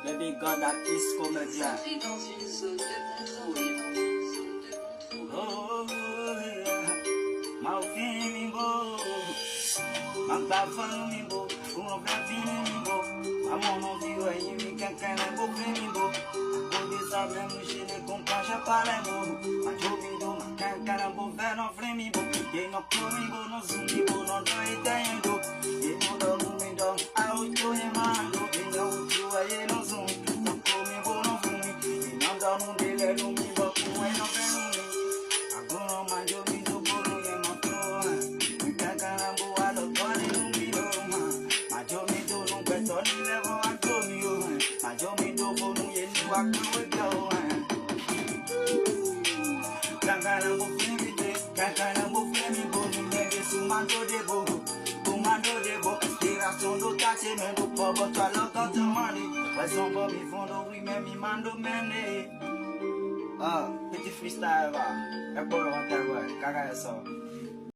Baby God artiste comédien. S'entrée dans une zone de contrôle. Oh, Malfinimbo, Magdafanimbo, Uno Bravinimbo, Amono Dio e Yimi Cancanambo Finimbo, Onde sabe Muxile com caixa Palermo, Majobindo, Macancanambo, Verno Fremimbo, E no Corimbo, no Zumbibo, no Doitendo, E no Domumindo, Auto Remando, E no Tua e no Zum, no Corimbo, no Fumi, E não dá no dele, no Mimbo, com e no Venumi. Agora Majobindo, Boro e Motor, Macancanambo, Alotone, no Miro, Majobindo, no Petone, levo Antonio, Majobindo, Boro e no Acuedo, Cancanambo, Flimite, Cancanambo, Flimimbo, Nege, Sumando de Bobo, Comando de Bobo, Inspiração do Taximento, Pobo, tua louca, tua money, Mas um bom me fundo, me mando, mene. Petit freestyle, va. É por uma terra, caga essa.